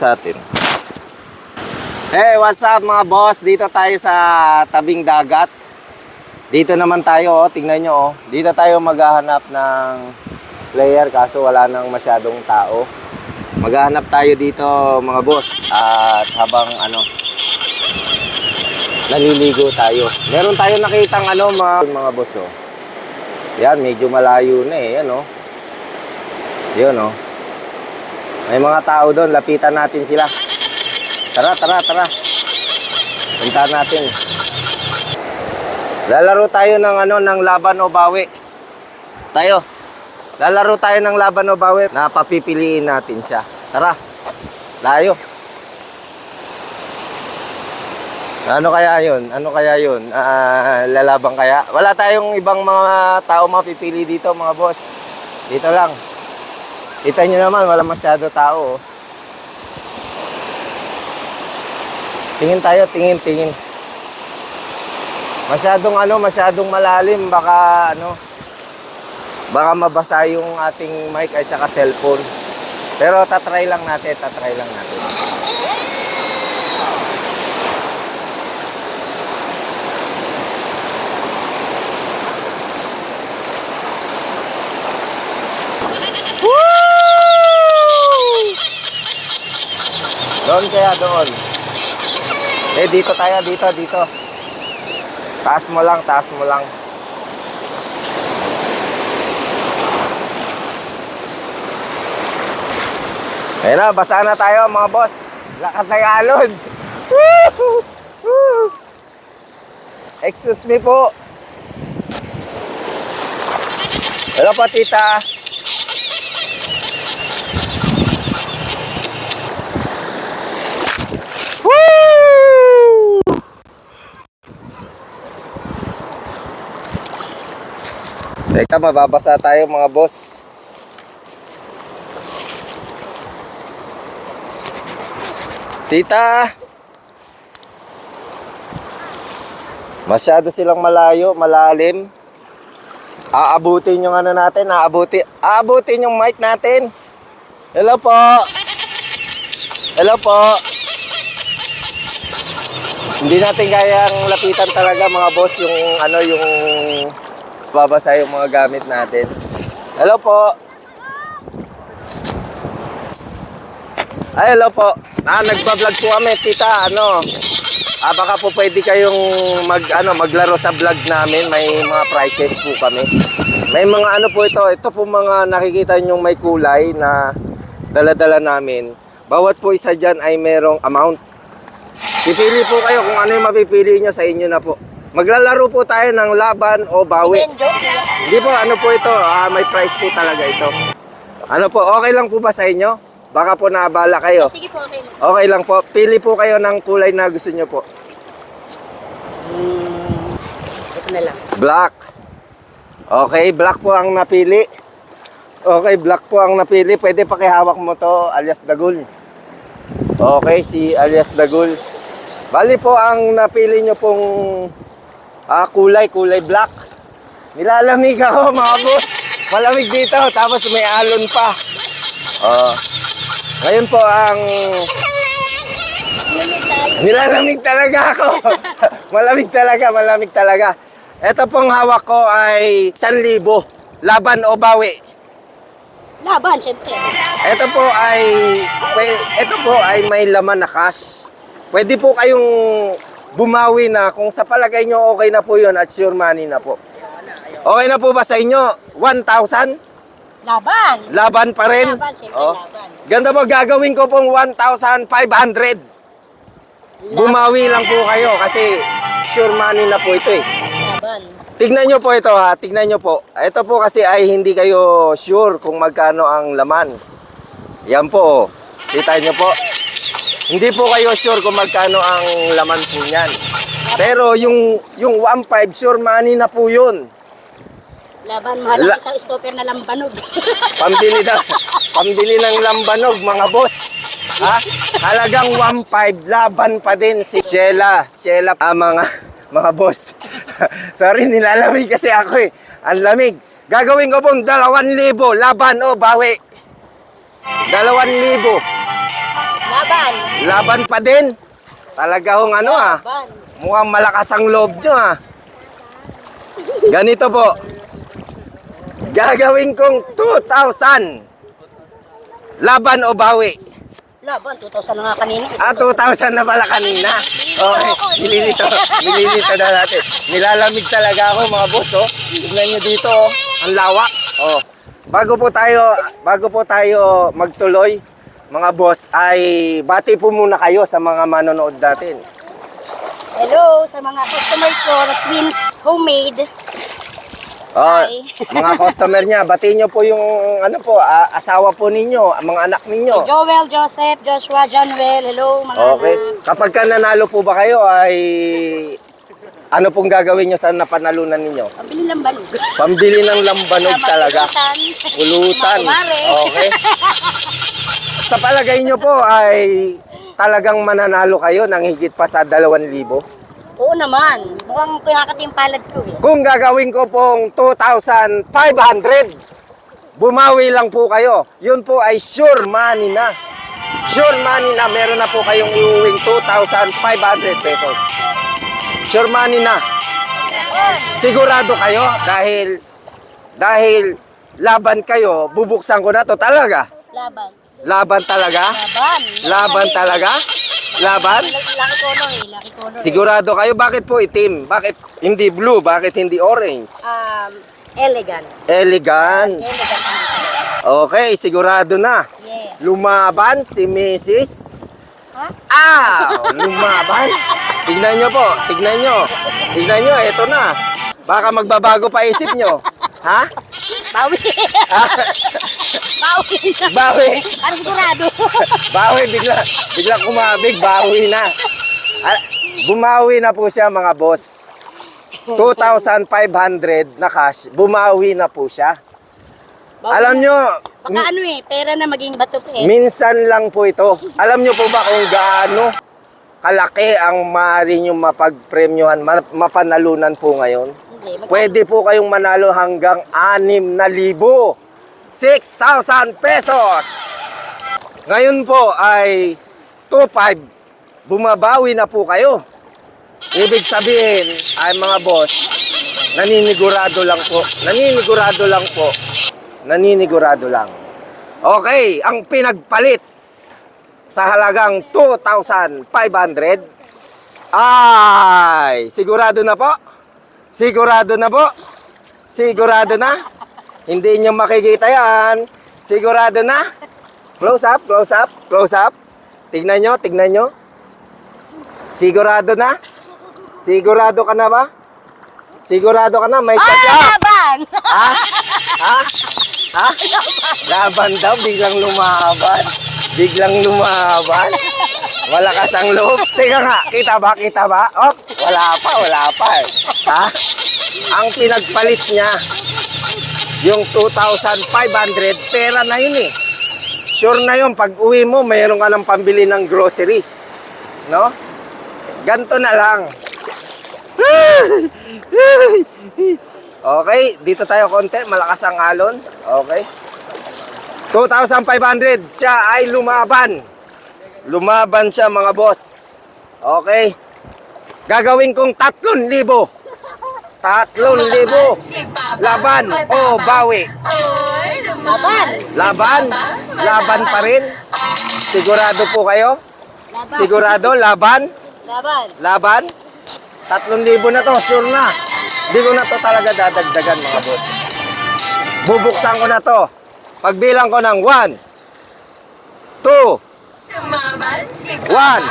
sa atin. Hey, what's up mga boss? Dito tayo sa tabing dagat. Dito naman tayo, tingnan nyo, dito tayo maghahanap ng player kaso wala nang masyadong tao. Maghahanap tayo dito mga boss at habang naliligo tayo. Meron tayo nakitang mga boss oh. Yan, medyo malayo na eh, yan oh. Yun oh. May mga tao doon, lapitan natin sila. Tara. Punta natin. Lalaro tayo ng laban o bawi. Lalaro tayo ng laban o bawi. Napapipiliin natin siya. Tara. Layo. Ano kaya yun? Lalabang kaya? Wala tayong ibang mga tao mapipili dito mga boss. Dito lang. Kita nyo naman, wala masyado tao. Tingin tayo, tingin. Masyadong malalim. Baka mabasa yung ating mic at saka cellphone. Pero tatry lang natin. Doon. Dito tayo, dito. Taas mo lang. Ayun na, basa na tayo mga boss. Lakas ng alon. Excuse me po. Hello po, tita. Teka, mababasa tayo mga boss. Tita! Masyado silang malalim. Aabutin yung natin, aabutin yung mic natin. Hello po. Hindi natin kayang lapitan talaga mga boss yung yung babasa yung mga gamit natin. Hello po. Hello po. Nagba-vlog po kami, tita. Baka po pwede kayong maglaro sa vlog namin. May mga prizes po kami. May mga po ito. Ito po mga nakikita nyo may kulay na dala-dala namin. Bawat po isa dyan ay merong amount. Pipili po kayo kung ano yung mapipili nyo, sa inyo na po. Maglalaro po tayo ng laban o bawi. Hindi po, po ito. May price po talaga ito. Okay lang po ba sa inyo? Baka po naabala kayo. Sige po, okay lang. Okay lang po. Pili po kayo ng kulay na gusto nyo po. Ito na lang. Black. Okay, black po ang napili. Pwede pakihawak mo to, alias Dagul. Okay, si alias Dagul. Bali po ang napili nyo pong kulay black. Nilalamig ako mga boss. Malamig dito, tapos may alon pa. Ngayon po ang nilalamig talaga ako. Malamig talaga. Ito pong hawak ko ay 1,000. Laban o bawi? Laban, syempre. Ito po ay may laman na cash. Pwede po kayong bumawi na kung sa palagay nyo okay na po yun at sure money na po. Okay na po ba sa inyo? 1,000? Laban. Laban pa rin? Laban, syempre laban. Ganda po, gagawin ko pong 1,500. Bumawi lang po kayo kasi sure money na po ito eh. Laban. Tignan nyo po ito ha, tignan nyo po. Ito po kasi ay hindi kayo sure kung magkano ang laman. Yan po oh. Kita nyo po. Hindi po kayo sure kung magkano ang laman po niyan. Pero yung 1,500 sure money na po yun. Laban, mahal isang stopper na lambanog. Pambili ng lambanog mga boss. Ha? Halagang 1,500 laban pa din si Sheila, mga boss. Sorry, nilalamig kasi ako eh. Ang lamig. Gagawin ko pong 2,000 laban o bawi. 2,000. Laban. Laban pa din. Talaga hong ano ah. Laban. Mukhang malakas ang loob nyo ah. Ganito po. Gagawin kong 2,000. Laban o bawi? Laban, 2,000 na nga kanina. 2,000 na pala kanina. Okay, nililito na natin. Nilalamig talaga ako mga boss, oh. Tignan nyo dito, oh. Ang lawak. Oh. Bago po tayo magtuloy, mga boss, ay bati po muna kayo sa mga manonood natin. Hello sa mga customer ko na Twins Homemade. Oh, Hi. mga customer niya, batiin nyo po yung ano po, asawa po ninyo, mga anak ninyo. Joel, Joseph, Joshua, Johnwell. Hello mga Okay. anak. Kapag ka nanalo po ba kayo ay ano pong gagawin nyo sa napanalunan ninyo? Pabili lang balog. Pambili ng lambanog Kasama talaga. Pulutan. Mga kumare. Okay. Sa palagay nyo po ay talagang mananalo kayo ng higit pa sa 2,000? Oo naman. Mukhang pinakatimpalad ko eh. Kung gagawin ko pong 2,500, bumawi lang po kayo. Yun po ay sure money na. Sure money na meron na po kayong iuwing 2,500 pesos. Sure money na. Sigurado kayo dahil laban kayo, bubuksan ko na to talaga. Laban. Laban talaga? Laban. Laban talaga? Laban? Laki color eh. Laki color eh. Sigurado kayo, bakit po itim? Bakit hindi blue? Bakit hindi orange? Elegant. Elegant. Elegant. Okay, sigurado na. Yeah. Lumaban si Mrs. Ha? Lumaban. Tignan nyo po, tignan nyo. Tignan nyo, eto na. Baka magbabago pa isip nyo. Ha? Bawi. Bawi na. Bawi. Para sigurado. Bawi, bigla kumabig, bawi na. Bumawi na po siya mga boss. 2,500 na cash, bumawi na po siya. Bawi Alam na. nyo, Baka ano eh, pera na maging bato eh. minsan lang po ito. Alam nyo po ba kung gaano kalaki ang maaari nyo mapagpremyohan, mapanalunan po ngayon? Hindi, Pwede po kayong manalo hanggang 6,000. 6,000 pesos! Ngayon po ay 2,500. Bumabawi na po kayo. Ibig sabihin ay mga boss, naninigurado lang po. Naninigurado lang po. Naninigurado lang. Okay, ang pinagpalit sa halagang 2,500 ay sigurado na po. Sigurado na po. Sigurado na. Hindi nyo makikita yan. Sigurado na. Close up, close up, close up. Tignan nyo, tignan nyo. Sigurado na. Sigurado ka na ba? Sigurado ka na, may tadya. Laban! Ha? Ha? Ha? Laban daw, biglang lumaban. Biglang lumaban. Malakas ang loob. Teka nga, kita ba? Kita ba? Oh, wala pa eh. Ha? Ang pinagpalit niya, yung 2,500, pera na yun eh. Sure na yun, pag uwi mo, mayroon ka ng pambili ng grocery. No? Ganto na lang. Okay, dito tayo konti, malakas ang alon. Okay. 2,500, siya ay lumaban. Lumaban siya mga boss. Okay. Gagawin kong 3,000. 3,000. Laban o bawi? Laban! Laban? Laban pa rin? Sigurado po kayo? Laban! Sigurado, laban? Laban! Laban? 3,000 na to, sure na. Hindi ko na to talaga dadagdagan mga boss. Bubuksan ko na to. Pagbilang ko ng 1, 2, 1,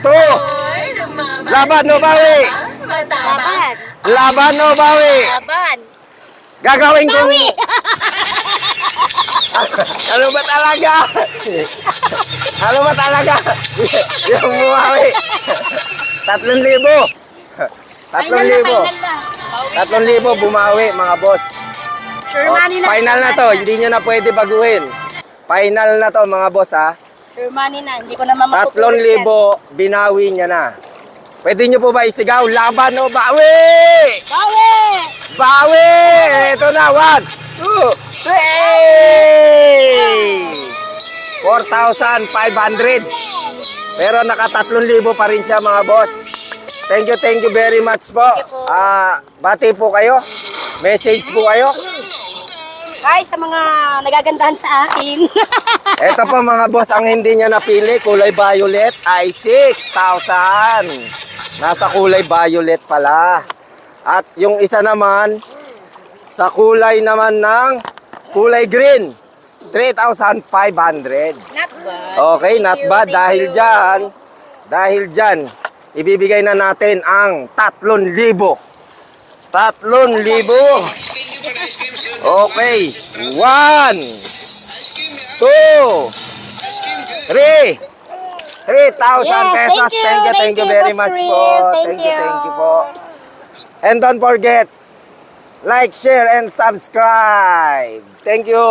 2. Laban o bawi? Laban! Laban o bawi? Laban! Gagawin kong... Bawi! Ano ba talaga? Ano ba talaga? Yung bumawi. 3,000. Final na, 3,000. final na. Bawi. 3,000 bumawi mga boss. Sure money na. Final sure na money to, hindi nyo na pwede baguhin. Final na to mga boss ha. Sure money na, hindi ko naman matutuloy 3,000 binawi niya na. Pwede nyo po ba isigaw? Laban o bawi? Bawi! Bawi! Ito na, 1, 2, 3! 4,500. Pero naka 3,000 pa rin siya mga boss. Thank you very much po. Bati po kayo. Message po kayo. Hi sa mga nagagandahan sa akin. Ito po mga boss, ang hindi niya napili, kulay violet ay 6,000. Nasa kulay violet pala. At yung isa naman, sa kulay naman ng kulay green, 3,500. Not bad. Okay, not bad. Dahil dyan, ibibigay na natin ang 3,000. 3,000. Okay. 1, 2, 3. 3,000 pesos. Thank you very much po. Thank you po. And don't forget, like, share, and subscribe. Thank you.